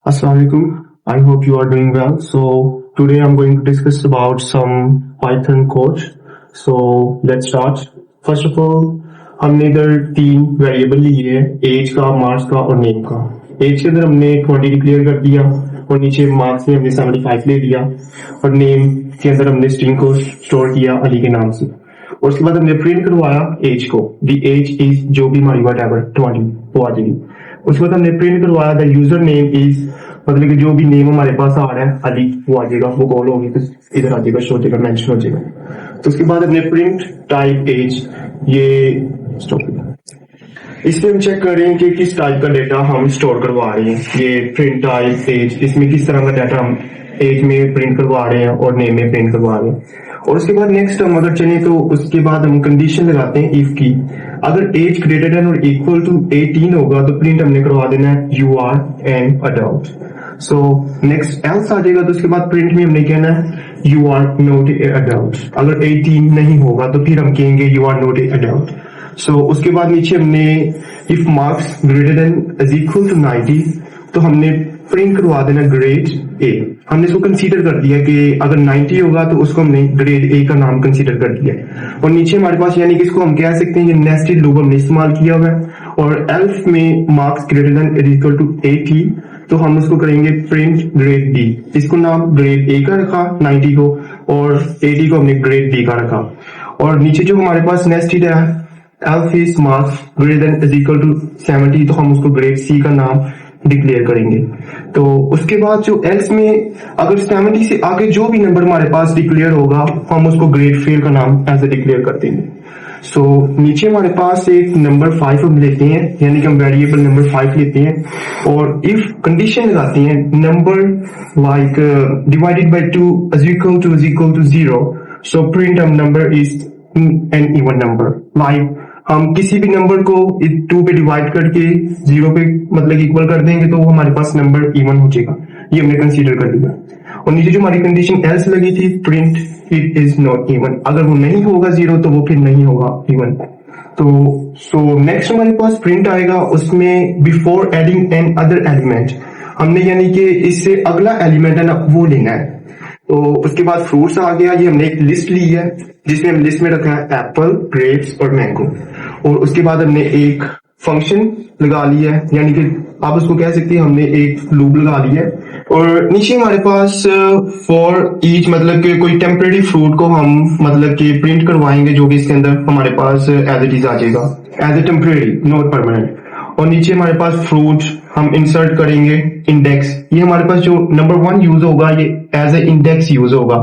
Assalamualaikum. I hope you are doing well. So today I'm going to discuss about some Python code. So let's start. First of all, हमने इधर तीन variable लिए है, as का, marks का और name का। एज के अंदर हमने 20 डिक्लेयर कर दिया और नीचे मार्क्स में हमने 75 ले लिया और नेम के अंदर हमने स्ट्रिंग को स्टोर किया अली के नाम से। और उसके बाद हमने प्रिंट करवाया एज को, दी एज इज जो भी हमारी वट 20 वो आ जाएगी। उसके बाद हमने प्रिंट करवाया द यूजर नेम इज, मतलब कि जो भी नेम हमारे पास आ रहा है अली वो आ जाएगा, वो कॉल होगी तो इधर आ जाएगा, शो हो जाएगा, मेंशन हो जाएगा। तो उसके बाद हमने प्रिंट टाइप एज, ये इसमें हम चेक करें कि किस टाइप का डेटा हम स्टोर करवा रहे हैं। ये प्रिंट टाइप एज, इसमें किस तरह का डाटा हम एज में प्रिंट करवा रहे हैं और नेम में प्रिंट करवा रहे हैं। और उसके बाद नेक्स्ट हम अगर चले तो उसके बाद हम कंडीशन लगाते हैं इफ की, अगर एज ग्रेटर देन और इक्वल टू 18 होगा तो प्रिंट हमने करवा देना है you are an adult. So next else आ जाएगा, तो उसके बाद प्रिंट में हमने कहना है you are not a adult. अगर 18 नहीं होगा तो फिर हम कहेंगे you are not a adult. So उसके बाद नीचे हमने if marks greater than is equal to 90 तो हमने प्रिंट करवा देना ग्रेड ए। हमने इसको कंसीडर कर दिया कि अगर 90 होगा तो उसको हमने ग्रेड ए का नाम कंसीडर कर दिया। और नीचे हमारे पास यानी कि इसको हम कह सकते हैं ये नेस्टेड लूप हमने इस्तेमाल किया हुआ है। और एल्स में marks greater than is equal to 80 तो हम उसको करेंगे प्रिंट ग्रेड डी। इसको नाम ग्रेड ए का रखा 90 को, और 80 को हमने ग्रेड डी का रखा। और नीचे जो हमारे पास नेस्टेड है else is marks greater than is equal to 70 तो हम उसको ग्रेड सी का नाम डिक्लेयर करेंगे। तो उसके बाद जो एल्स में अगर 70 से आगे जो भी नंबर हमारे पास डिक्लेयर होगा हम उसको ग्रेड फेल का नाम ऐसे डिक्लेयर कर देंगे। सो नीचे हमारे पास एक नंबर 5 हम लेते हैं, यानी कि हम वेरिएबल नंबर 5 लेते हैं और इफ कंडीशन लगाते हैं number like divided by 2 is equal to 0 so print number is an even number. Like हम किसी भी नंबर को 2 पे डिवाइड करके 0 पे मतलब इक्वल कर देंगे तो वो हमारे पास नंबर इवन हो जाएगा, ये हमने कंसीडर कर लिया। और नीचे जो हमारी कंडीशन एल्स लगी थी print it is not even, अगर वो नहीं होगा 0 तो वो फिर नहीं होगा इवन। तो सो नेक्स्ट हमारे पास प्रिंट आएगा, उसमें before adding N other element हमने यानी कि इससे अगला एलिमेंट है ना वो लेना है। तो उसके बाद फ्रूट्स आ गया, ये हमने एक लिस्ट ली है जिसमें हम लिस्ट में रखा है एप्पल, ग्रेप्स और मैंगो। और उसके बाद हमने एक फंक्शन लगा लिया है, यानी कि आप उसको कह सकते हैं हमने एक लूप लगा लिया है। और नीचे हमारे पास फॉर ईच मतलब कि कोई टेम्परेरी फ्रूट को हम मतलब कि प्रिंट करवाएंगे जो कि इसके अंदर हमारे पास एज इट इज आ जाएगा, as a temporary not permanent. और नीचे हमारे पास फ्रूट हम इंसर्ट करेंगे इंडेक्स, ये हमारे पास जो नंबर 1 यूज होगा ये एज ए इंडेक्स यूज होगा।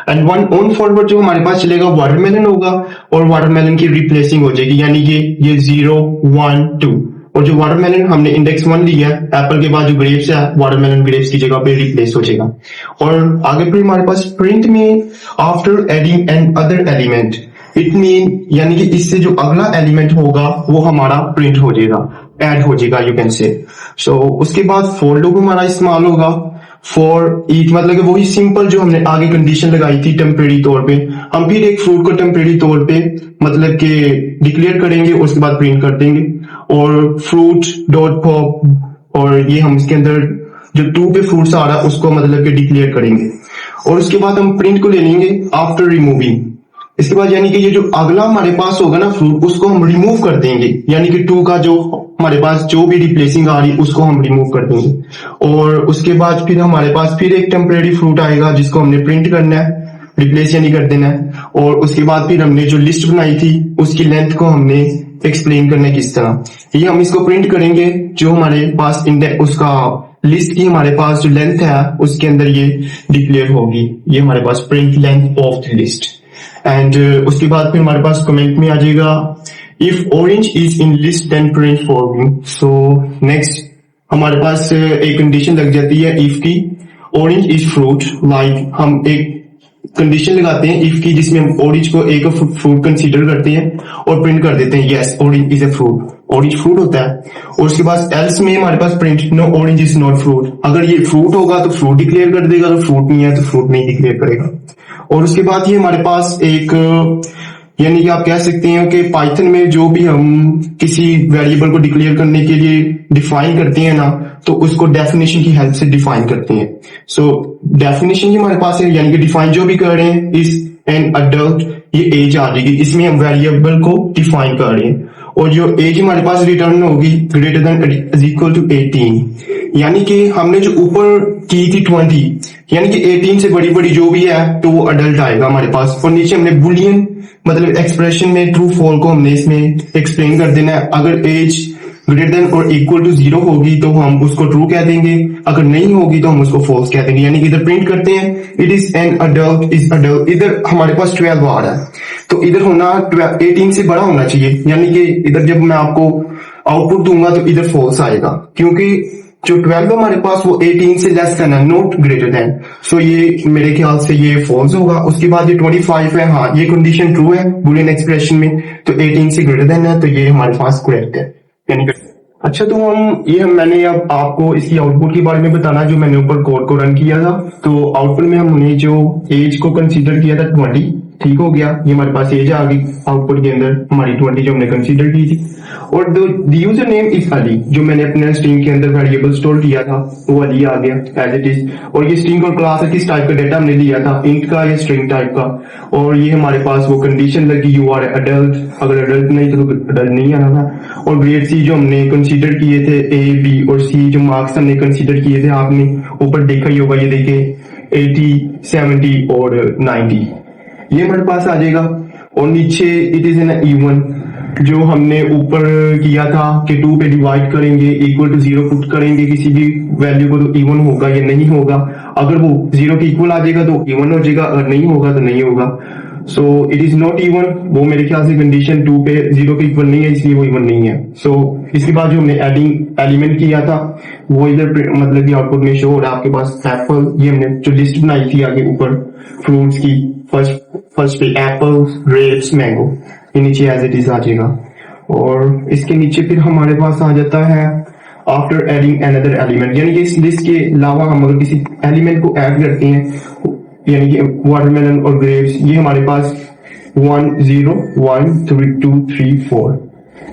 एंड वन ऑन फॉरवर्ड जो हमारे पास चलेगा वाटरमेलन होगा और वाटरमेलन की रिप्लेसिंग हो जाएगी, यानी कि ये 0 1 2। और जो वाटरमेलन हमने इंडेक्स 1 लिया है, एप्पल के बाद जो ग्रेप्स है वाटरमेलन ग्रेप्स की जगह पे रिप्लेस हो जाएगा। और आगे फिर हमारे पास प्रिंट में after adding N other element it mean, यानी कि इससे जो अगला एलिमेंट होगा वो हमारा प्रिंट हो जाएगा, ऐड हो जाएगा यू कैन से। सो उसके बाद फॉर लूप हमारा इस्तेमाल होगा फॉर ईच, मतलब कि वही सिंपल जो हमने आगे कंडीशन लगाई थी टेम्परेरी तौर पे, हम फिर एक फ्रूट को टेम्परेरी तौर पे मतलब कि डिक्लेयर करेंगे और उसके बाद प्रिंट कर देंगे। और फ्रूट डॉट पॉप, और ये हम इसके अंदर जो 2 पे फ्रूट्स आ रहा है उसको मतलब कि डिक्लेयर करेंगे। और उसके बाद हम प्रिंट को ले लेंगे आफ्टर रिमूविंग। इसके बाद यानी कि ये जो अगला हमारे पास होगा ना फ्रूट उसको हम रिमूव कर देंगे, यानी कि 2 का जो हमारे पास जो भी रिप्लेसिंग आ रही उसको हम रिमूव कर देंगे। और उसके बाद फिर हमारे पास फिर एक टेम्परेरी फ्रूट आएगा जिसको हमने प्रिंट करना है, रिप्लेस यानी कर देना है। और उसके बाद फिर हमने जो लिस्ट बनाई थी उसकी लेंथ को हमने एक्सप्लेन करना है किस तरह, ये हम इसको प्रिंट करेंगे जो हमारे पास इंडेक्स उसका लिस्ट की हमारे पास जो लेंथ है उसके अंदर ये डिक्लेयर होगी, ये हमारे पास print length of the list. And उसके बाद फिर हमारे पास कमेंट में आ जाएगा if orange is in list then print forward. So next हमारे पास एक कंडीशन लग जाती है इफ की, ऑरेंज इज फ्रूट, लाइक हम एक कंडीशन लगाते हैं इफ की जिसमें हम ऑरेंज को एक फ्रूट कंसीडर करते हैं और प्रिंट कर देते हैं yes orange is a fruit, orange fruit होता है। और उसके बाद एल्स में हमारे पास print no orange is not fruit, अगर ये फ्रूट होगा तो फ्रूट डिक्लेयर कर देगा, तो फ्रूट नहीं है तो फ्रूट नहीं डिक्लेयर करेगा। और उसके बाद ये हमारे पास एक यानी कि आप कह सकते हैं कि पाइथन में जो भी हम किसी वेरिएबल को डिक्लेयर करने के लिए डिफाइन करते हैं ना, तो उसको डेफिनेशन की हेल्प से डिफाइन करते हैं। सो डेफिनेशन हमारे पास है, यानी कि डिफाइन जो भी कर रहे हैं इस एन अडल्ट, ये एज आ जाएगी, इसमें हम वेरिएबल को डिफाइन कर रहे हैं। और जो एज हमारे पास रिटर्न होगी greater than is equal to 18, यानी कि हमने जो ऊपर की थी 20, यानी कि 18 से बड़ी बड़ी जो भी है तो वो अडल्ट आएगा हमारे पास। और नीचे हमने बुलियन मतलब एक्सप्रेशन में ट्रू फॉल को हमने इसमें एक्सप्लेन कर देना है। अगर एज ग्रेटर देन और इक्वल टू 0 होगी तो हम उसको ट्रू कह देंगे, अगर नहीं होगी तो हम उसको फॉल्स कह देंगे। यानी कि इधर प्रिंट करते हैं it is an adult is adult, इधर हमारे पास 12 आ रहा है तो इधर होना 18 से बड़ा होना चाहिए, यानी कि इधर जब मैं आपको आउटपुट दूंगा तो इधर फॉल्स आएगा, क्योंकि जो 12 हमारे पास वो 18 से लेस देन है, नॉट ग्रेटर देन। सो ये मेरे ख्याल से ये फॉल्स होगा। उसके बाद ये 25 है, हाँ ये कंडीशन ट्रू है बुलियन एक्सप्रेशन में, तो 18 से ग्रेटर देन है, तो ये हमारे पास करेक्ट है। यानी कि अच्छा, तो मैंने अब आपको इसकी आउटपुट के बारे में बताना, जो मैंने ऊपर कोड को रन किया था। तो आउटपुट में हमने जो एज को कंसीडर किया था 20, ठीक हो गया, ये हमारे पास एज आ गई आउटपुट के अंदर हमारी 20 जो हमने कंसीडर की थी। और the user name is Ali, जो मैंने अपने स्ट्रिंग के अंदर वेरिएबल स्टोर किया था वो अली आ गया एज इट इज। और ये स्ट्रिंग और क्लास है, किस टाइप का डेटा हमने लिया था, इंट का या स्ट्रिंग टाइप का। और ये हमारे पास वो कंडीशन लगी यू आर अडल्ट, अगर अडल्ट नहीं तो अडल्ट नहीं आना था। और ग्रेड सी जो हमने कंसीडर किए थे, ए बी और सी जो मार्क्स हमने कंसीडर किए थे, आपने ऊपर देखा ही होगा, ये देखिए 80 70 और 90 ये हमारे पास आ जाएगा। और नीचे इट इज एन इवन, जो हमने ऊपर किया था कि 2 पे डिवाइड करेंगे, इक्वल टू 0 पुट करेंगे किसी भी वैल्यू को तो इवन होगा या नहीं होगा। अगर वो 0 के इक्वल आ जाएगा तो इवन हो जाएगा, अगर नहीं होगा तो नहीं होगा। So it is not even, वो मेरे ख्याल से कंडीशन 2 पे 0 के इक्वल नहीं है, इसलिए वो इवन नहीं है। सो इसके बाद जो हमने एडिंग एलिमेंट किया था वो इधर मतलब कि आउटपुट में शो हो रहा है आपके पास एप्पल। ये हमने जो लिस्ट बनाई थी आगे ऊपर फ्रूट्स की, फर्स्ट पे एप्पल, ग्रेप्स, मैंगो, ये नीचे एज इट इज आ जाएगा। और इसके नीचे फिर हमारे पास आ जाता है आफ्टर एडिंग अनदर एलिमेंट, यानी कि इस लिस्ट के अलावा हम अगर किसी एलिमेंट को ऐड करते हैं, यानी कि वाटरमेलन और ग्रेप्स, ये हमारे पास 1 0 1 3 2 3 4,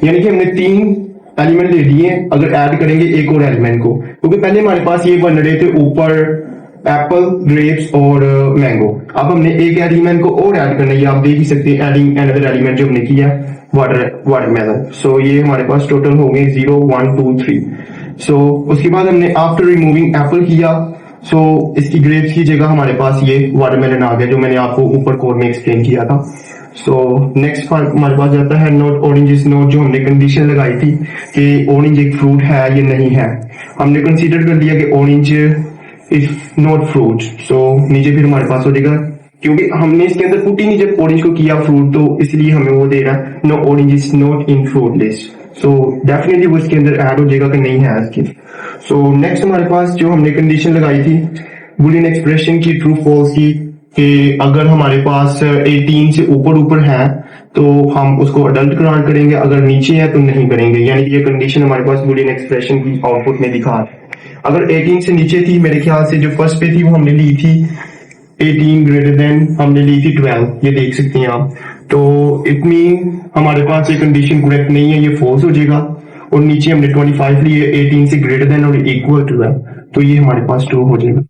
यानी कि हमने 3 एलिमेंट ले लिए। अगर ऐड करेंगे एक और एलिमेंट को, क्योंकि पहले हमारे पास ये बन रहे थे ऊपर एप्पल, ग्रेप्स और मैंगो, अब हमने एक एलिमेंट को और ऐड करना है, ये आप देख ही सकते हैं एडिंग अनदर एलिमेंट जो हमने किया वाटरमेलन। सो ये हमारे पास टोटल हो गए 0 1 2 3। सो उसके बाद हमने आफ्टर रिमूविंग एप्पल किया, सो इसकी ग्रेप्स की जगह हमारे पास ये वाटरमेलन आ गया, जो मैंने आपको ऊपर कोड में एक्सप्लेन किया था। सो नेक्स्ट हमारे पास जाता है नॉट ऑरेंज इज नॉट, जो हमने कंडीशन लगाई थी कि ऑरेंज एक फ्रूट है या नहीं है। हमने कंसीडर कर लिया कि ऑरेंज इज नॉट फ्रूट, सो नीचे फिर हमारे पास हो जाएगा, क्योंकि हमने इसके अंदर पुट ही नहीं जब ऑरेंज को किया फ्रूट, तो इसलिए हमें वो दे रहा है no orange is not in fruit list. So definitely वो इसके अंदर ऐड हो जाएगा कि नहीं है इसके। सो नेक्स्ट हमारे पास जो हमने कंडीशन लगाई थी बुलियन एक्सप्रेशन की, ट्रू फॉल्स की, कि अगर हमारे पास 18 से ऊपर है तो हम उसको अडल्ट करार करेंगे, अगर नीचे है तो नहीं करेंगे। यानी कि ये कंडीशन हमारे पास बुलियन एक्सप्रेशन की आउटपुट में दिखा है। अगर 18 से नीचे थी, मेरे ख्याल से जो फर्स्ट पे थी वो हमने ली थी 18 ग्रेटर देन, हमने ली थी 12, ये देख सकते हैं आप। तो इट मीन हमारे पास ये कंडीशन करेक्ट नहीं है, ये फॉल्स हो जाएगा। और नीचे हमने 25 ली है 18 से ग्रेटर देन और इक्वल टू है, तो ये हमारे पास ट्रू हो जाएगा।